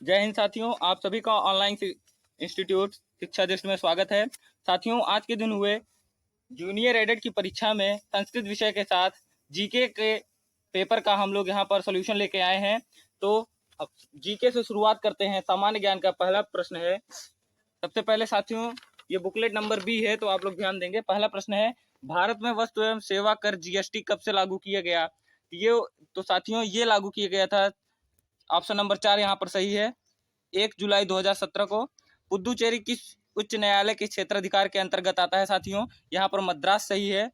जय हिंद साथियों, आप सभी का ऑनलाइन इंस्टीट्यूट शिक्षा दृष्टि में स्वागत है। साथियों, आज के दिन हुए जूनियर एडेड की परीक्षा में संस्कृत विषय के साथ जीके के पेपर का हम लोग यहाँ पर सॉल्यूशन लेके आए हैं। तो अब जीके से शुरुआत करते हैं। सामान्य ज्ञान का पहला प्रश्न है। सबसे पहले साथियों, ये बुकलेट नंबर बी है, तो आप लोग ध्यान देंगे। पहला प्रश्न है, भारत में वस्तु एवं सेवा कर जीएसटी कब से लागू किया गया? ये तो साथियों ये लागू किया गया था, ऑप्शन नंबर 4 यहाँ पर सही है, 1 जुलाई 2017 को। पुदुचेरी किस उच्च न्यायालय के क्षेत्राधिकार के अंतर्गत आता है साथियों? यहाँ पर मद्रास सही है।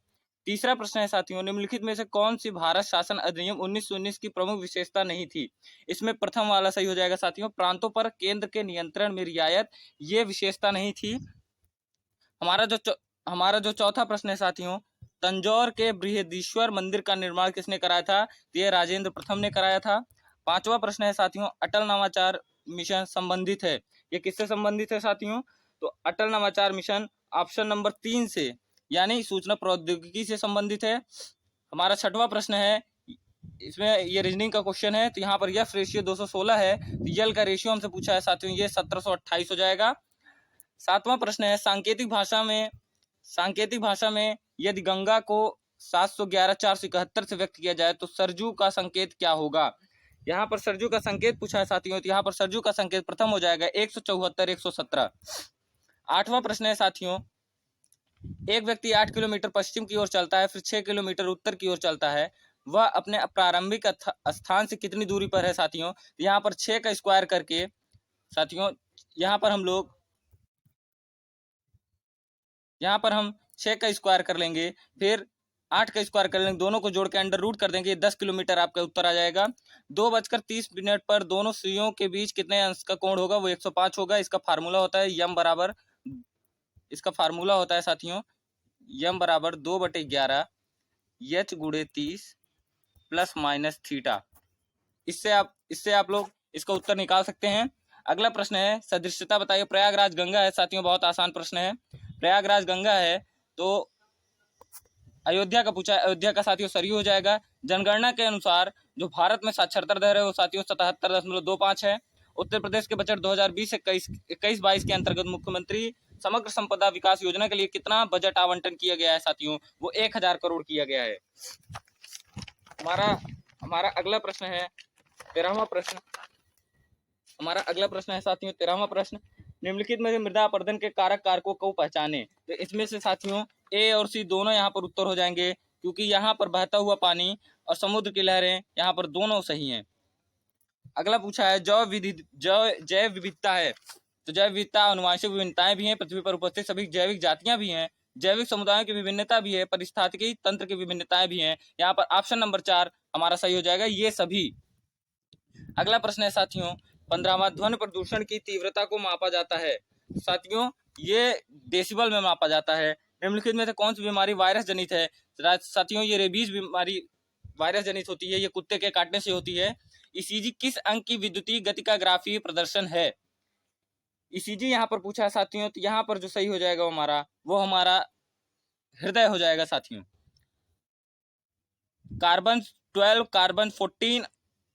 तीसरा प्रश्न है साथियों, निम्नलिखित में से कौन सी भारत शासन अधिनियम 1919 की प्रमुख विशेषता नहीं थी? इसमें प्रथम वाला सही हो जाएगा साथियों, प्रांतों पर केंद्र के नियंत्रण में रियायत, ये विशेषता नहीं थी। हमारा जो चौथा प्रश्न है साथियों, तंजौर के बृहदीश्वर मंदिर का निर्माण किसने कराया था? ये राजेंद्र प्रथम ने कराया था। पांचवा प्रश्न है साथियों, अटल नवाचार मिशन संबंधित है, ये किससे संबंधित है साथियों? तो अटल नवाचार मिशन ऑप्शन नंबर 3 से, यानी सूचना प्रौद्योगिकी से संबंधित है। हमारा छठवां प्रश्न है, इसमें ये रीजनिंग का क्वेश्चन है, तो यहाँ पर यफ रेशियो 216 है, तो यल का रेशियो हमसे पूछा है साथियों, ये 1728 हो जाएगा। सातवां प्रश्न है, सांकेतिक भाषा में यदि गंगा को 711,471 से व्यक्त किया जाए तो सरजू का संकेत क्या होगा? यहाँ पर सरजू का संकेत पूछा है साथियों, तो यहाँ पर सरजू का संकेत प्रथम हो जाएगा 174 117। आठवां प्रश्न है साथियों, एक व्यक्ति 8 किलोमीटर पश्चिम की ओर चलता है, फिर 6 किलोमीटर उत्तर की ओर चलता है, वह अपने प्रारंभिक स्थान से कितनी दूरी पर है साथियों? यहाँ पर 6 का स्क्वायर करके साथियों, यहाँ पर हम 6 का स्क्वायर कर लेंगे, फिर 8 का स्क्वायर कर लेंगे, दोनों को जोड़ के अंडर रूट कर देंगे, 10 किलोमीटर आपका उत्तर आ जाएगा। 2:30 पर दोनों सुइयों के बीच कितने अंश का कोण होगा? वो 105 होगा। इसका फार्मूला होता है साथियों, यम बराबर 2/11 एच गुणे 30 प्लस माइनस थीटा। इससे आप लोग इसका उत्तर निकाल सकते हैं। अगला प्रश्न है, सदृशता बताइए। प्रयागराज गंगा है साथियों, बहुत आसान प्रश्न है। प्रयागराज गंगा है, तो अयोध्या का पूछा है, अयोध्या का साथियों सरयू हो जाएगा। जनगणना के अनुसार जो भारत में साक्षरता दर है वो साथियों 77.25 है। उत्तर प्रदेश के बजट 2020-21-22 के अंतर्गत मुख्यमंत्री समग्र संपदा विकास योजना के लिए कितना बजट आवंटन किया गया है साथियों? वो 1000 करोड़ किया गया है। हमारा अगला प्रश्न है 13वां प्रश्न। हमारा अगला प्रश्न है साथियों 13वां प्रश्न, निम्नलिखित में मृदा अपरदन के कारकों को पहचाने। तो इसमें से साथियों ए और सी दोनों यहाँ पर उत्तर हो जाएंगे, क्योंकि यहाँ पर बहता हुआ पानी और समुद्र की लहरें यहाँ पर दोनों सही हैं। अगला पूछा है, जैव विविधता है, तो जैव विविधता अनुवांशिक विभिन्नताएं भी हैं, पृथ्वी पर उपस्थित सभी जैविक जातियां भी हैं, जैविक समुदायों की विभिन्नता भी है, पारिस्थितिकी तंत्र की विभिन्नताएं भी हैं। यहाँ पर ऑप्शन नंबर 4 हमारा सही हो जाएगा, ये सभी। अगला प्रश्न है साथियों 15वां, ध्वनि प्रदूषण की तीव्रता को मापा जाता है। साथियों ये डेसिबल में मापा जाता है। निम्नलिखित में से कौन सी बीमारी वायरस जनित है? साथियों ये रेबीज बीमारी वायरस जनित होती है, ये कुत्ते के काटने से होती है। ईसीजी किस अंक की विद्युतीय गति का ग्राफीय प्रदर्शन है? ईसीजी यहाँ पर पूछा है साथियों, तो यहाँ पर जो सही हो जाएगा वो हमारा हृदय हो जाएगा साथियों। Carbon 12, carbon 14,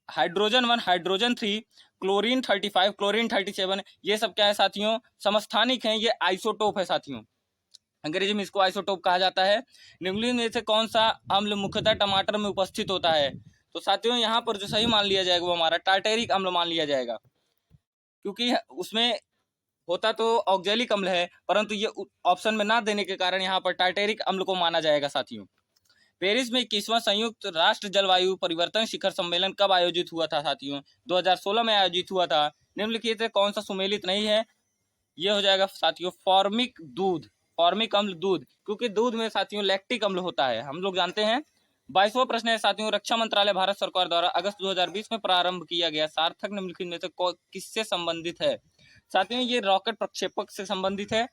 hydrogen 1, hydrogen 3, chlorine 35, chlorine 37, ये सब क्या है साथियों? समस्थानिक हैं, ये आइसोटोप है साथियों। अंग्रेजी में इसको आइसोटोप कहा जाता है। निम्नलिखित में से कौन सा अम्ल मुख्यतः टमाटर में उपस्थित होता है? तो साथियों यहाँ पर जो सही मान लिया जाएगा वो हमारा टार्टेरिक अम्ल मान लिया जाएगा, क्योंकि उसमें होता तो ऑक्जेलिक अम्ल है, परंतु ये ऑप्शन में ना देने के कारण यहाँ पर टार्टेरिक अम्ल को माना जाएगा साथियों। पेरिस में 21वां संयुक्त राष्ट्र जलवायु परिवर्तन शिखर सम्मेलन कब आयोजित हुआ था साथियों? 2016 में आयोजित हुआ था। निम्नलिखित से कौन सा सुमेलित नहीं है? ये हो जाएगा साथियों फॉर्मिक अम्ल दूध, क्योंकि दूध में साथियों लैक्टिक अम्ल होता है, हम लोग जानते हैं। 22वां प्रश्न है साथियों, रक्षा मंत्रालय भारत सरकार द्वारा अगस्त 2020 में प्रारंभ किया गया सार्थक निम्नलिखित में से किससे संबंधित है? साथियों ये रॉकेट प्रक्षेपक से संबंधित है।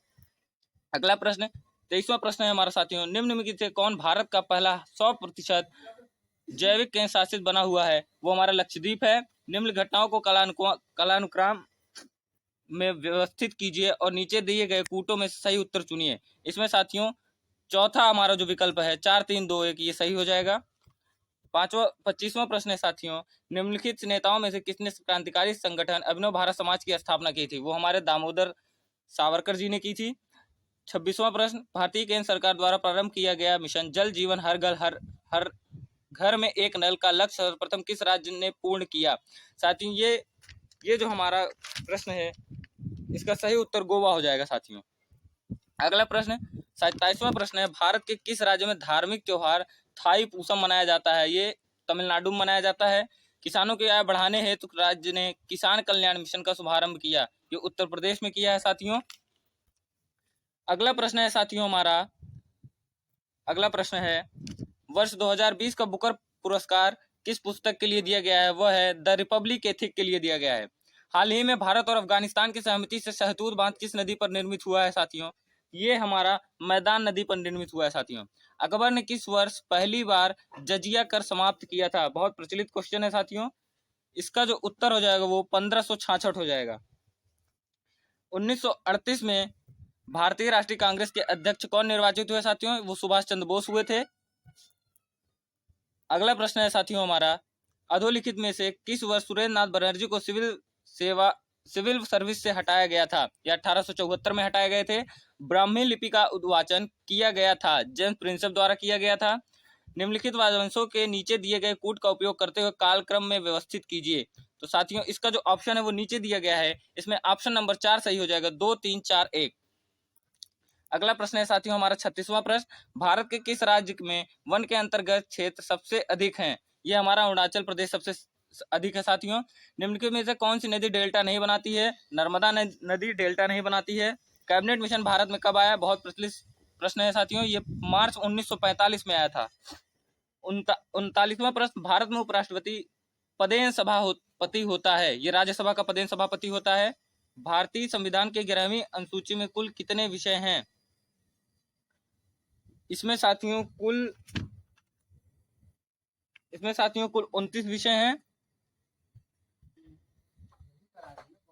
अगला प्रश्न 23वां प्रश्न है हमारा साथियों, निम्नलिखित से कौन भारत का पहला 100% जैविक केंद्र शासित बना हुआ है? वो हमारा लक्षद्वीप है। निम्न घटनाओं को कालानुक्रम में व्यवस्थित कीजिए और नीचे दिए गए कूटों में सही उत्तर चुनिए। इसमें साथियों चौथा हमारा जो विकल्प है 4 3 2 1, ये सही हो जाएगा। 25वां प्रश्न है साथियों, निम्नलिखित नेताओं में से किसने क्रांतिकारी संगठन अभिनव भारत समाज की स्थापना की थी? वो हमारे दामोदर सावरकर जी ने की थी। 26वां प्रश्न, भारतीय केंद्र सरकार द्वारा प्रारंभ किया गया मिशन जल जीवन हर घर में एक नल का लक्ष्य सर्वप्रथम किस राज्य ने पूर्ण किया? साथियों ये जो हमारा प्रश्न है इसका सही उत्तर गोवा हो जाएगा साथियों। अगला प्रश्न 27वां प्रश्न है, भारत के किस राज्य में धार्मिक त्योहार थाई पूसम मनाया जाता है? ये तमिलनाडु में मनाया जाता है। किसानों की आय बढ़ाने हेतु राज्य ने किसान कल्याण मिशन का शुभारंभ किया, ये उत्तर प्रदेश में किया है साथियों। अगला प्रश्न है साथियों हमारा, अगला प्रश्न है, वर्ष 2020 का बुकर पुरस्कार किस पुस्तक के लिए दिया गया है? वह है द रिपब्लिक एथिक के लिए दिया गया है। हाल ही में भारत और अफगानिस्तान की सहमति से शहतूत बांध किस नदी पर निर्मित हुआ है साथियों? ये हमारा मैदान नदी पर निर्मित हुआ है साथियों। अकबर ने किस वर्ष पहली बार जजिया कर समाप्त किया था? बहुत प्रचलित क्वेश्चन है साथियों। इसका जो उत्तर हो जाएगा वो 1566 हो जाएगा। 1938 में भारतीय राष्ट्रीय कांग्रेस के अध्यक्ष कौन निर्वाचित हुए साथियों? वो सुभाष चंद्र बोस हुए थे। अगला प्रश्न है साथियों हमारा, अधोलिखित में से किस वर्ष सुरेंद्र नाथ बनर्जी को सिविल सर्विस से हटाया गया था? या 1874 में हटाए गए थे। ब्राह्मी लिपि का उद्वाचन किया गया था, जेम्स प्रिंसेप द्वारा किया गया था। निम्नलिखित वाक्यांशों के नीचे दिए गए कूट का उपयोग करते हुए कालक्रम में व्यवस्थित कीजिए। तो साथियों इसका जो ऑप्शन है वो नीचे दिया गया है, इसमें ऑप्शन नंबर 4 सही हो जाएगा, 2 3 4 1। अगला प्रश्न है साथियों हमारा 36वां प्रश्न, भारत के किस राज्य में वन के अंतर्गत क्षेत्र सबसे अधिक हैं? ये हमारा अरुणाचल प्रदेश सबसे अधिक है साथियों। निम्नलिखित में से कौन सी नदी डेल्टा नहीं बनाती है? नर्मदा नदी डेल्टा नहीं बनाती है। कैबिनेट मिशन भारत में कब आया? बहुत प्रचलित प्रश्न है साथियों, ये मार्च 1945 में आया था। 39वां प्रश्न, भारत में उपराष्ट्रपति पदेन सभापति होता है, ये राज्यसभा का पदेन सभापति होता है। भारतीय संविधान के 11वीं अनुसूची में कुल कितने विषय हैं? इसमें साथियों कुल 29 विषय हैं।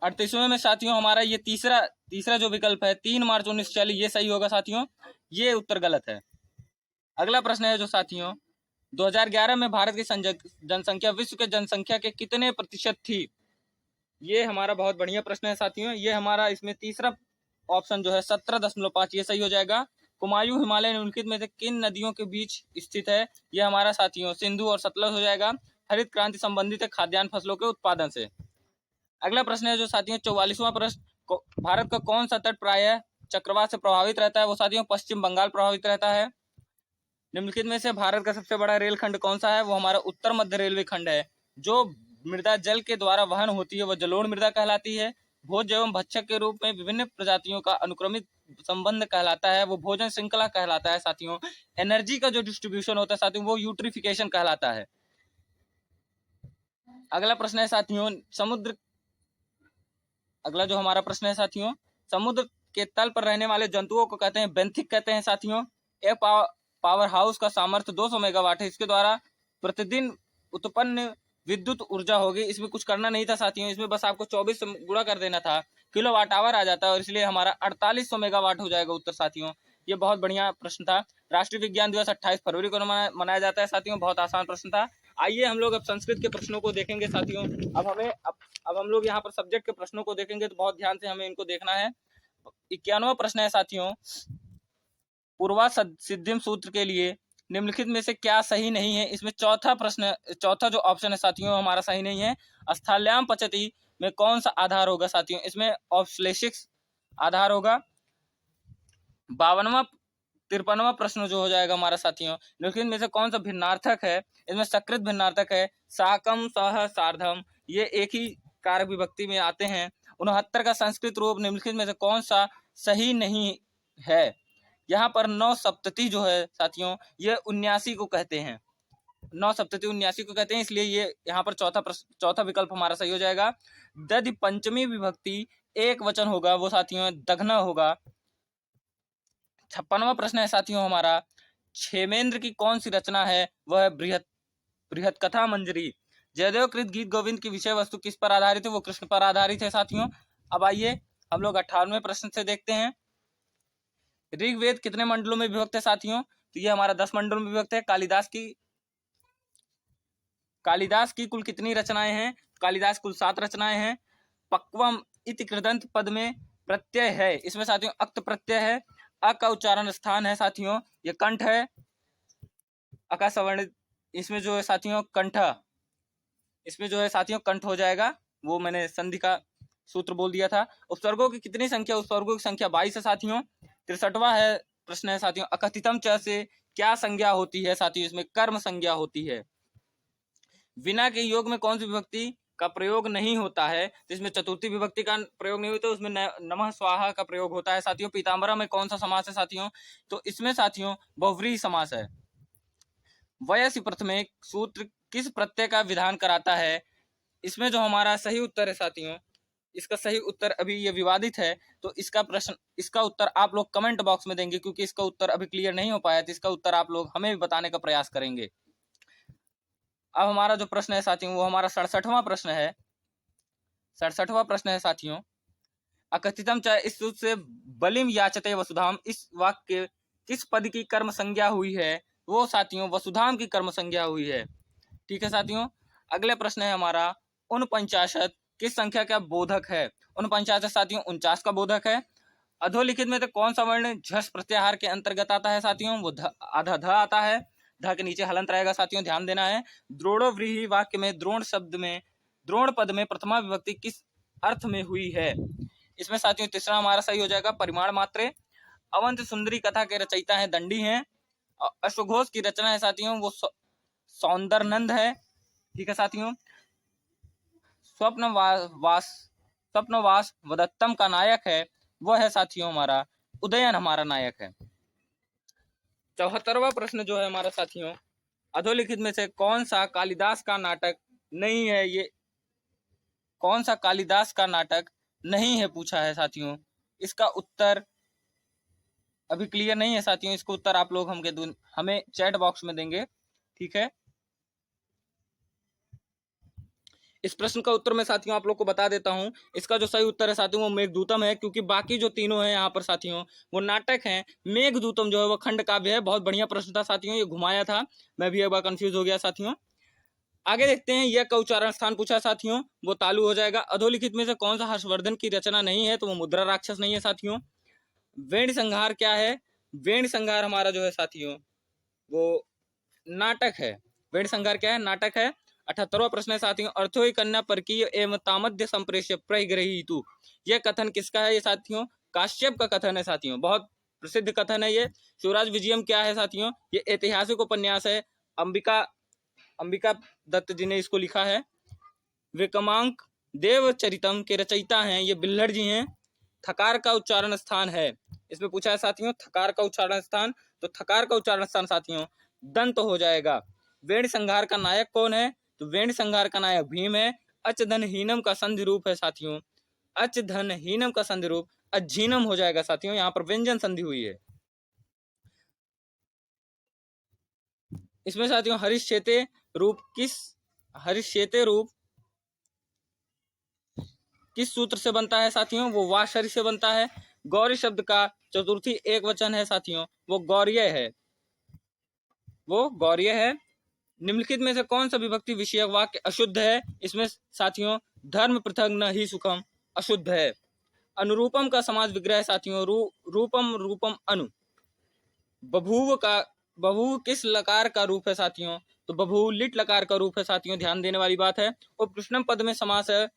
38वें में साथियों हमारा ये तीसरा जो विकल्प है 3 मार्च 1940, ये सही होगा साथियों, ये उत्तर गलत है। अगला प्रश्न है जो साथियों 2011 में भारत की जनसंख्या विश्व के जनसंख्या के कितने प्रतिशत थी? ये हमारा बहुत बढ़िया प्रश्न है साथियों। ये हमारा इसमें तीसरा ऑप्शन जो है 17.5, ये सही हो जाएगा। कुमायूं हिमालय निम्नलिखित में से किन नदियों के बीच स्थित है? ये हमारा साथियों सिंधु और सतलज हो जाएगा। हरित क्रांति संबंधित है खाद्यान्न फसलों के उत्पादन से। अगला प्रश्न है जो साथियों 44वां प्रश्न, भारत का कौन सा तट प्रायः चक्रवात से प्रभावित रहता है? वो साथियों पश्चिम बंगाल प्रभावित रहता है। निम्नलिखित में से भारत का सबसे बड़ा रेलखंड कौन सा है? वो हमारा उत्तर मध्य रेलवे खंड है। जो मृदा जल के द्वारा वहन होती है वह जलोढ़ मृदा कहलाती है। भोज्य एवं भक्षक के रूप में विभिन्न प्रजातियों का अनुक्रमित संबंध कहलाता है, वो भोजन श्रृंखला कहलाता है साथियों। एनर्जी का जो डिस्ट्रीब्यूशन होता है साथियों वो यूट्रिफिकेशन कहलाता है। अगला प्रश्न है साथियों अगला जो हमारा प्रश्न है साथियों, समुद्र के तल पर रहने वाले जंतुओं को कहते हैं बेंथिक कहते हैं साथियों। एक पावर हाउस का सामर्थ्य 200 मेगावाट है, इसके द्वारा प्रतिदिन उत्पन्न विद्युत ऊर्जा होगी। इसमें कुछ करना नहीं था साथियों, इसमें बस आपको 24 से गुणा कर देना था, किलोवाट आवर आ जाता है, और इसलिए हमारा 4800 मेगावाट हो जाएगा उत्तर साथियों। ये बहुत बढ़िया प्रश्न था। राष्ट्रीय विज्ञान दिवस 28 फरवरी को मनाया जाता है साथियों, बहुत आसान प्रश्न था। आइए हम लोग अब संस्कृत के प्रश्नों को देखेंगे साथियों। अब हम लोग यहाँ पर सब्जेक्ट के प्रश्नों को देखेंगे, तो बहुत ध्यान से हमें इनको देखना है। 91वां प्रश्न है साथियों, पूर्वा सिद्धिम सूत्र के लिए निम्नलिखित में से क्या सही नहीं है? इसमें चौथा जो ऑप्शन है साथियों हमारा सही नहीं है। स्थल्याम पचती में कौन सा आधार होगा साथियों? इसमें ऑप्शलेशिक्स आधार होगा। 53वां प्रश्न जो हो जाएगा हमारा साथियों, निम्नलिखित में से कौन सा भिन्नार्थक है? इसमें सकृत भिन्नार्थक है। साकम सह सार्धम ये एक ही कारक विभक्ति में आते हैं। 69 का संस्कृत रूप निम्नलिखित में से कौन सा सही नहीं है? यहाँ पर 9 सप्तति जो है साथियों ये 79 को कहते हैं, 9 सप्तति 79 को कहते हैं, इसलिए ये यहाँ पर चौथा विकल्प हमारा सही हो जाएगा। दधि पंचमी विभक्ति एक वचन होगा, वो साथियों दघना होगा। 56वां प्रश्न है साथियों हमारा, क्षेमेंद्र की कौन सी रचना है? वह बृहत कथा मंजरी। जयदेव कृत गीत गोविंद की विषय वस्तु किस पर आधारित है? वो कृष्ण पर आधारित है साथियों। अब आइए हम लोग 58वें प्रश्न से देखते हैं। ऋग्वेद कितने मंडलों में विभक्त है साथियों? तो ये हमारा 10 मंडलों में विभक्त है। कालिदास की कालिदास की कुल कितनी रचनाएं हैं? कालिदास कुल 7 रचनाएं हैं। पक्वम इति कृदंत पद में प्रत्यय है, इसमें साथियों अक्त प्रत्यय है। अ का उच्चारण स्थान है साथियों, ये कंठ है। अ का सवर्ण इसमें जो है साथियों कंठ, इसमें जो है साथियों कंठ हो जाएगा, वो मैंने संधि का सूत्र बोल दिया था। उपसर्गों की कितनी संख्या? उपसर्गों की संख्या 22 है साथियों। 63वां है प्रश्न है साथियों, अकथितम च से क्या संज्ञा होती है साथियों? इसमें कर्म संज्ञा होती है। विना के योग में कौन सी विभक्ति का प्रयोग नहीं होता है? जिसमें चतुर्थी विभक्ति का प्रयोग नहीं होता, उसमें नमः स्वाहा का प्रयोग होता है साथियों। पीताम्बरा में कौन सा समास है साथियों? तो इसमें साथियों बहुव्रीहि समास है। वयसि प्रथमे सूत्र किस प्रत्यय का विधान कराता है? इसमें जो हमारा सही उत्तर है साथियों, इसका सही उत्तर अभी ये विवादित है, तो इसका प्रश्न, इसका उत्तर आप लोग कमेंट बॉक्स में देंगे, क्योंकि इसका उत्तर अभी क्लियर नहीं हो पाया, तो इसका उत्तर आप लोग हमें भी बताने का प्रयास करेंगे। अब हमारा जो प्रश्न है साथियों, वो हमारा 67वां प्रश्न है। 67वां प्रश्न है साथियों, अकथितम च इस सूत्र से बलिम याचते वसुधाम, इस वाक्य किस पद की कर्म संज्ञा हुई है? वो साथियों वसुधाम की कर्म संज्ञा हुई है। ठीक है साथियों। अगले प्रश्न है हमारा 49 किस संख्या का बोधक है? 49 साथियों 49 का बोधक है। अधोलिखित में तो कौन सा वर्ण झस प्रत्याहार के अंतर्गत आता है साथियों? वो आधा ध आता है, ध के नीचे हलंत रहेगा साथियों, ध्यान देना है। द्रोणोव्रीहि वाक्य में द्रोण शब्द में, द्रोण पद में प्रथमा विभक्ति किस अर्थ में हुई है? इसमें साथियों तीसरा हमारा सही हो जाएगा, परिमाण मात्रे। अवंत सुंदरी कथा के रचयिता है दंडी हैं। अश्वघोष की रचना है साथियों, वो सौंदरनंद है। ठीक है साथियों। स्वप्नवास वदत्तम का नायक है, वह है साथियों हमारा उदयन, हमारा नायक है। 74वां प्रश्न जो है हमारा साथियों, अधोलिखित में से कौन सा कालिदास का नाटक नहीं है? ये कौन सा कालिदास का नाटक नहीं है पूछा है साथियों। इसका उत्तर अभी क्लियर नहीं है साथियों, इसको उत्तर आप लोग हमें चैट बॉक्स में देंगे। ठीक है। इस प्रश्न का उत्तर मैं साथियों आप लोग को बता देता हूं। इसका जो सही उत्तर है साथियों वो मेघदूतम है, क्योंकि बाकी जो तीनों हैं यहाँ पर साथियों वो नाटक हैं। मेघदूतम जो है वो खंड काव्य है। बहुत बढ़िया प्रश्न था साथियों, ये घुमाया था, मैं भी एक बार कंफ्यूज हो गया साथियों। आगे देखते हैं, यह का उच्चारण स्थान पूछा साथियों, वो तालु हो जाएगा। अधोलिखित में से कौन सा हर्षवर्धन की रचना नहीं है? तो वो मुद्रा राक्षस नहीं है साथियों। वेण संहार क्या है? वेण संहार हमारा जो है साथियों वो नाटक है। वेण संहार क्या है? नाटक है। 78वां प्रश्न है साथियों, अर्थो ही कन्या परकीय एवं तामध्य संप्रेष्य प्रग्रहीतु, यह कथन किसका है? ये साथियों काश्यप का कथन है साथियों, बहुत प्रसिद्ध कथन है ये। शिवराज विजयम क्या है साथियों? ये ऐतिहासिक उपन्यास है। अंबिका दत्त जी ने इसको लिखा है। विक्रमांक देवचरितम के रचयिता हैं ये बिल्हड़ जी हैं। थकार का उच्चारण स्थान है, इसमें पूछा है साथियों थकार का उच्चारण स्थान, तो थकार का उच्चारण स्थान साथियों दंत हो जाएगा। वेण संहार का नायक कौन है? तो वेण संहार का नायक भीम है। अच धन हीनम का संधि रूप है साथियों, अच धन हीनम का संधि रूप अझीनम हो जाएगा साथियों, यहाँ पर व्यंजन संधि हुई है। इसमें साथियों हरिश्चेते रूप किस सूत्र से बनता है साथियों? वो वाशरी से बनता है। गौरी शब्द का चतुर्थी एक वचन है साथियों, वो गौर्य है, वो गौर्य है। निम्नलिखित में से कौन सा विभक्ति विषयक वाक्य अशुद्ध है? इसमें साथियों धर्म पृथक न ही सुखम अशुद्ध है। अनुरूपम का समाज विग्रह साथियों रूपम अनु। बभूव किस लकार का रूप है साथियों? तो बभूव लिट लकार का रूप है साथियों, ध्यान देने वाली बात है। उपकृष्णम पद में समास है,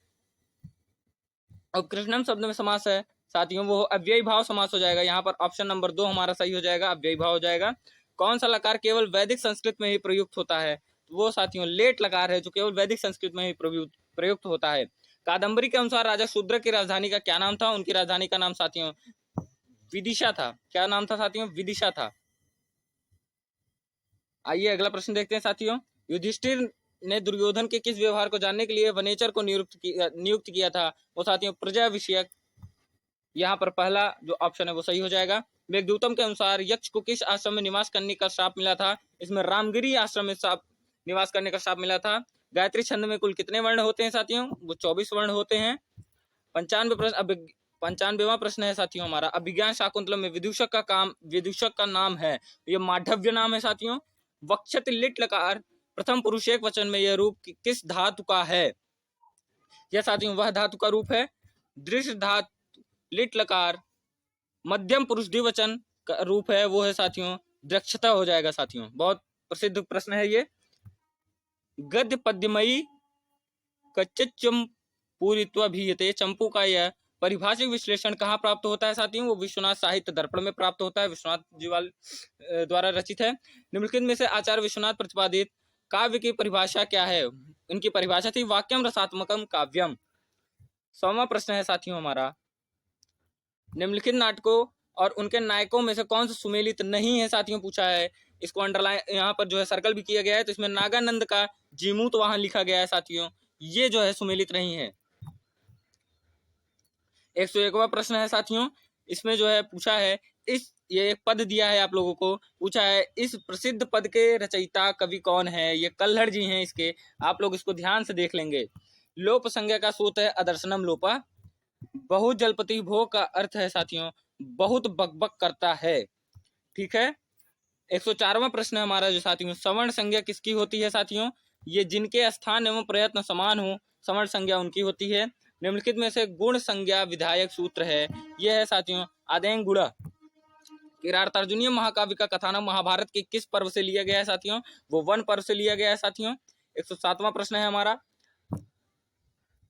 उपकृष्णम शब्द में समास है साथियों, वो अव्ययी भाव समास हो जाएगा। यहाँ पर ऑप्शन नंबर 2 हमारा सही हो जाएगा, अव्ययी भाव हो जाएगा। कौन सा लकार केवल वैदिक संस्कृत में ही प्रयुक्त होता है? वो साथियों लेट लकार है, जो केवल वैदिक संस्कृत में ही प्रयुक्त होता है। कादम्बरी के अनुसार राजा शूद्र की राजधानी का क्या नाम था? उनकी राजधानी का नाम साथियों विदिशा था। क्या नाम था साथियों? विदिशा था। आइए अगला प्रश्न देखते हैं साथियों। युधिष्ठिर ने दुर्योधन के किस व्यवहार को जानने के लिए वनेचर को नियुक्त किया था? वो साथियों प्रजा विषयक। यहाँ पर पहला जो ऑप्शन है वो सही हो जाएगा। मेघदूतम के अनुसार यक्ष को किस आश्रम में निवास करने का श्राप मिला था? इसमें रामगिरी आश्रम में निवास करने का श्राप मिला था। गायत्री छंद में कुल कितने वर्ण होते हैं साथियों? वो 24 वर्ण होते हैं। 95वां प्रश्न है साथियों हमारा, अभिज्ञान शाकुंतलम में विदूषक का नाम है, ये माधव्य नाम है साथियों। वक्षति लिट लकार प्रथम पुरुष एक वचन में यह रूप किस धातु का है? यह साथियों वह धातु का रूप है दृश्य धातु लिट लकार। मध्यम पुरुष द्विवचन का रूप है वो है साथियों दक्षता हो जाएगा साथियों। बहुत प्रसिद्ध प्रश्न है ये। गद्य पद्यमयी कच्चम पूरित्वाभियते चंपू का यह परिभाषिक विश्लेषण कहाँ प्राप्त होता है साथियों? वो विश्वनाथ साहित्य दर्पण में प्राप्त होता है, विश्वनाथ जीवाल द्वारा रचित है। निम्नलिखित में से आचार्य विश्वनाथ प्रतिपादित काव्य की परिभाषा क्या है? इनकी परिभाषा थी वाक्यम रसात्मकम काव्यम। 100वां प्रश्न है साथियों हमारा, निम्नलिखित नाटकों और उनके नायकों में से कौन सा सुमेलित नहीं है साथियों पूछा है। इसको अंडरलाइन यहाँ पर जो है सर्कल भी किया गया है। तो इसमें नागानंद का जीमूत वहां लिखा गया है साथियों, ये जो है सुमेलित नहीं है। 101वां प्रश्न है साथियों, इसमें जो है पूछा है ये एक पद दिया है आप लोगों को, पूछा है इस प्रसिद्ध पद के रचयिता कवि कौन है? ये कल्हड़ जी हैं इसके। आप लोग इसको ध्यान से देख लेंगे। लोप संज्ञा का सूत्र है अदर्शनम लोपा। बहुत जलपति भोग का अर्थ है साथियों बहुत बकबक करता है। ठीक है। 104वां प्रश्न है हमारा जो साथियों, सवर्ण संज्ञा किसकी होती है साथियों? ये जिनके स्थान एवं प्रयत्न समान हो सवर्ण संज्ञा उनकी होती है। निम्नलिखित में से गुण संज्ञा विधायक सूत्र है, यह है साथियों आदेंग गुणा। किरातार्जुनीय महाकाव्य का कथानक महाभारत के किस पर्व से लिया गया है साथियों? वो वन पर्व से लिया गया है साथियों। 107वां प्रश्न है हमारा,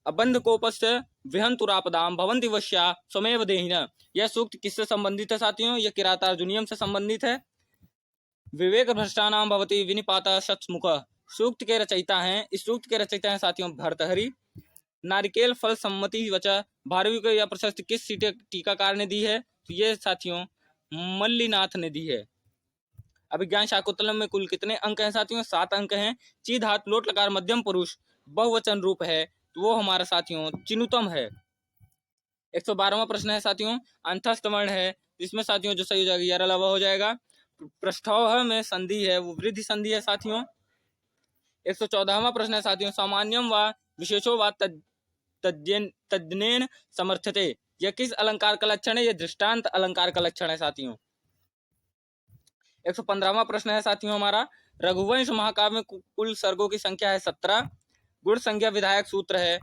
अबंध कोपस्य विहंतुरापदाम भवंति वश्या स्वमेव देहिना। यह सूक्त किससे संबंधित है साथियों? यह किरातार्जुनीयम से संबंधित है। विवेक भ्रष्टानाम भवति विनिपाता शतमुख सूक्त के रचयिता हैं, इस सूक्त के रचयिता हैं साथियों भर्तहरि। नारिकेल फल सम्मति वचा भारवी को यह प्रशस्ति किस टीकाकार ने दी है? तो ये साथियों मल्लीनाथ ने दी है। अभिज्ञान शाकुंतलम में कुल कितने अंक हैं साथियों? 7 अंक हैं। ची धातु लोट लकार मध्यम पुरुष बहुवचन रूप है तो वो हमारा साथियों चिनुतम है। 112वां प्रश्न है साथियों, अंतस्थ वर्ण है, इसमें साथियों जो सही हो जाएगा यार अलावा हो जाएगा। पृष्ठोह में संधि है वो वृद्धि संधि है साथियों। 114वां प्रश्न है साथियों, सामान्यम व विशेषो व तद्यनेन समर्थते। यह किस अलंकार का लक्षण है? यह दृष्टांत अलंकार का लक्षण है साथियों। 115वां प्रश्न है साथियों हमारा, रघुवंश महाकाव्य में कुल सर्गों की संख्या है 17। गुण संज्ञा विधायक सूत्र है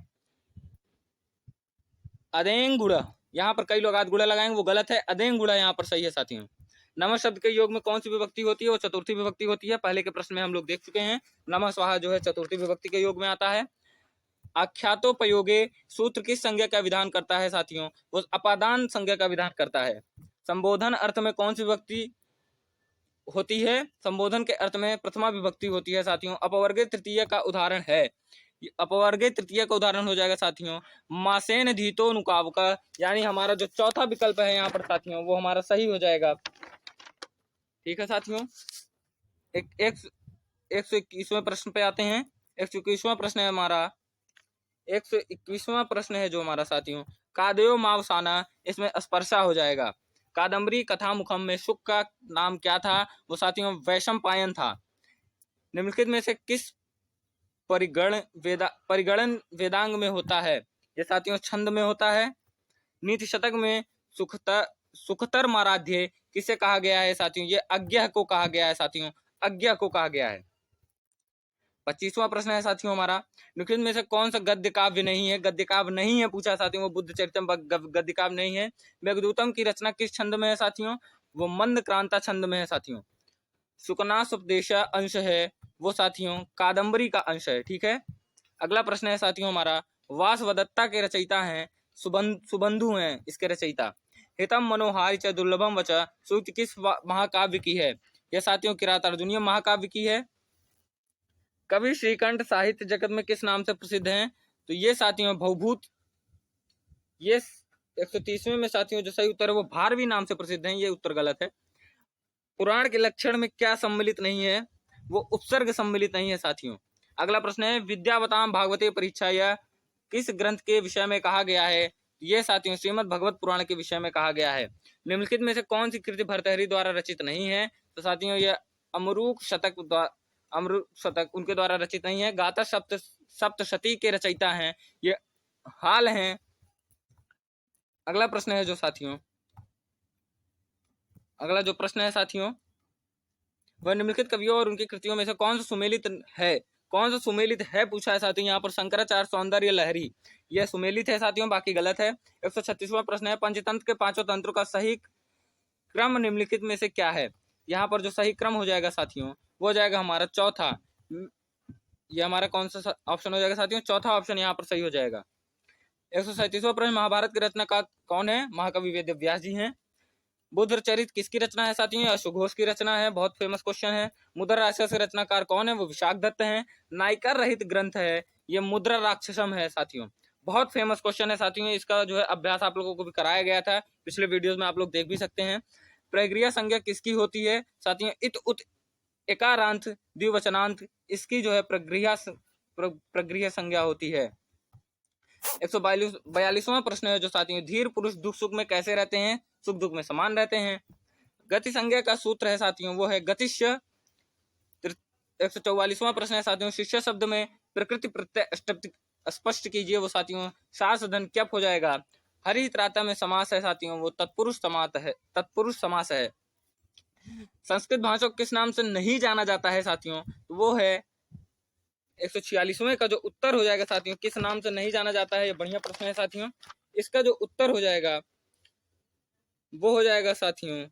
अदेंग गुण। यहाँ पर कई लोग आध गुड़ा लगाएंगे वो गलत है, अदेंग गुड़ा यहाँ पर सही है साथियों। नमः शब्द के योग में कौन सी विभक्ति होती है? वो चतुर्थी विभक्ति होती है। पहले के प्रश्न में हम लोग देख चुके हैं। नमः स्वाहा जो है चतुर्थी विभक्ति के योग में आता है। आख्यातोपयोगे सूत्र किस संज्ञा का विधान करता है साथियों? वो अपादान संज्ञा का विधान करता है। संबोधन अर्थ में कौन सी विभक्ति होती है? संबोधन के अर्थ में प्रथमा विभक्ति होती है साथियों। अपवर्गे तृतीय का उदाहरण है, अपवर्गे तृतीय का उदाहरण हो जाएगा साथियों मासेन धीतो नुकाव का, यानी हमारा जो चौथा विकल्प है यहाँ पर साथियों वो हमारा सही हो जाएगा। ठीक है साथियों। 121वें प्रश्न पे आते हैं। 121वां प्रश्न है हमारा, 121वां प्रश्न है जो हमारा साथियों कादयो मावसाना, इसमें स्पर्शा हो जाएगा। कादम्बरी कथा मुखम में शुक का नाम क्या था? वो साथियों वैशंपायन था। निम्नलिखित में से किस परिगणन वेदांग में होता है? ये साथियों छंद में होता है। नीति शतक में सुखतर माराध्य किसे कहा गया है साथियों? ये अज्ञा को कहा गया है साथियों, अज्ञा को कहा गया है। 25वां प्रश्न है साथियों हमारा, निम्नलिखित में से कौन सा गद्य काव्य नहीं है? गद्य काव्य नहीं है पूछा साथियों, वो बुद्ध चरितम गद्य काव्य नहीं है। मेघदूतम की रचना किस छंद में है साथियों? वो मंद क्रांता छंद में है साथियों। सुकनासोपदेश अंश है वो साथियों कादम्बरी का अंश है। ठीक है। अगला प्रश्न है साथियों हमारा, वासवदत्ता के रचयिता हैं सुबंधु हैं इसके रचयिता। हितम मनोहारी च दुर्लभम वच सूक्त किस महाकाव्य की है? यह साथियों किरातार्जुनीय महाकाव्य की है। कवि श्रीकंठ साहित्य जगत में किस नाम से प्रसिद्ध हैं? तो ये साथियों भवभूत, ये 130वें में साथियों जो सही उत्तर है वो भारवी नाम से प्रसिद्ध हैं, ये उत्तर गलत है। पुराण के लक्षण में क्या सम्मिलित नहीं है? वो उपसर्ग सम्मिलित नहीं है साथियों। अगला प्रश्न है, विद्यावताम भागवते परीक्षा या किस ग्रंथ के विषय में कहा गया है? ये साथियों श्रीमद् भगवत पुराण के विषय में कहा गया है। निम्नलिखित में से कौन सी कृति भर्तहरि द्वारा रचित नहीं है? तो साथियों यह अमरूक शतक उनके द्वारा रचित नहीं है। गाथा सप्तशती के रचयिता हैं ये हाल हैं। अगला प्रश्न है जो साथियों, अगला जो प्रश्न है साथियों, वह निम्नलिखित कवियों और उनकी कृतियों में से कौन सा सुमेलित है? कौन सा सुमेलित है पूछा है साथियों। यहाँ पर शंकराचार्य सौंदर्य लहरी, यह सुमेलित है साथियों, बाकी गलत है। 136वां प्रश्न है, पंचतंत्र के पांचों तंत्रों का सही क्रम निम्नलिखित में से क्या है? यहाँ पर जो सही क्रम हो जाएगा साथियों वो हो जाएगा हमारा चौथा। ये हमारा कौन सा ऑप्शन हो जाएगा साथियों? चौथा ऑप्शन यहाँ पर सही हो जाएगा। 137वां प्रश्न, महाभारत की रचनाकार कौन है? महाकवि वेद व्यास जी हैं। बुद्ध चरित किसकी रचना है साथियों? अश्वघोष की रचना है, बहुत फेमस क्वेश्चन है। मुद्रा राक्षस के रचनाकार कौन है? वो विशाखदत्त हैं। नायिका रहित ग्रंथ है, ये मुद्रा राक्षसम है साथियों, बहुत फेमस क्वेश्चन है साथियों। इसका जो है अभ्यास आप लोगों को भी कराया गया था पिछले वीडियोस में, आप लोग देख भी सकते हैं। प्रक्रिया संज्ञा किसकी होती है साथियों? इत उत एकारांत द्विवचनांत, इसकी जो है प्रक्रिया संज्ञा होती है। 142वां प्रश्न है जो साथियों, धीर पुरुष दुख सुख में कैसे रहते हैं? सुख दुख में समान रहते हैं। गति संज्ञा का सूत्र है साथियों वो है गतिश्य। 144वां प्रश्न है साथियों, शिष्य शब्द में प्रकृति प्रत्यय स्पष्ट कीजिए। वो साथियों सास धन क्यप हो जाएगा। हरि त्राता में समास है साथियों वो तत्पुरुष समास है। संस्कृत भाषा को किस नाम से नहीं जाना जाता है साथियों? तो वो है 146वें का जो उत्तर हो जाएगा साथियों, किस नाम से नहीं जाना जाता है, ये बढ़िया प्रश्न है साथियों। इसका जो उत्तर हो जाएगा वो हो जाएगा साथियों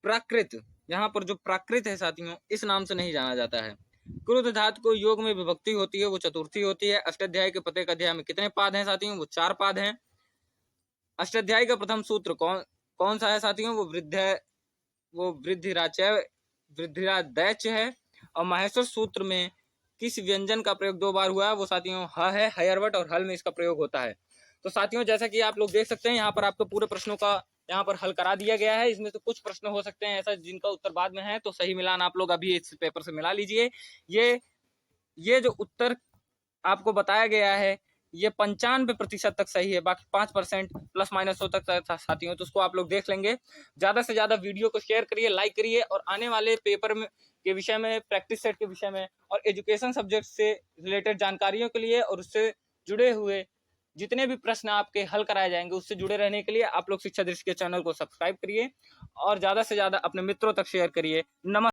प्राकृत। यहाँ पर जो प्राकृत है साथियों इस नाम से नहीं जाना जाता है। क्रुद्ध धातु को योग में विभक्ति होती है वो चतुर्थी होती है। अष्टाध्यायी के प्रत्येक अध्याय में कितने पाद हैं साथियों? वो 4 पाद हैं। अष्टाध्यायी का प्रथम सूत्र कौन सा है साथियों? वो वृद्धिरादैच है। और माहेश्वर सूत्र में किस व्यंजन का प्रयोग 2 बार हुआ है? वो साथियों ह है, हयरवट और हल में इसका प्रयोग होता है। तो साथियों जैसा कि आप लोग देख सकते हैं यहाँ पर आपको पूरे प्रश्नों का यहाँ पर हल करा दिया गया है। इसमें से कुछ प्रश्न हो सकते हैं ऐसा जिनका उत्तर बाद में है, तो सही मिलान आप लोग अभी इस पेपर से मिला लीजिए। ये जो उत्तर आपको बताया गया है ये 95% तक सही है, बाकी 5% प्लस माइनस हो सकता है साथियों, तो उसको आप लोग देख लेंगे। ज्यादा से ज्यादा वीडियो को शेयर करिए, लाइक करिए, और आने वाले पेपर में के विषय में, प्रैक्टिस सेट के विषय में और एजुकेशन सब्जेक्ट से रिलेटेड जानकारियों के लिए और उससे जुड़े हुए जितने भी प्रश्न आपके हल कराए जाएंगे उससे जुड़े रहने के लिए आप लोग शिक्षा दृष्टि के चैनल को सब्सक्राइब करिए और ज्यादा से ज्यादा अपने मित्रों तक शेयर करिए। नमस्कार।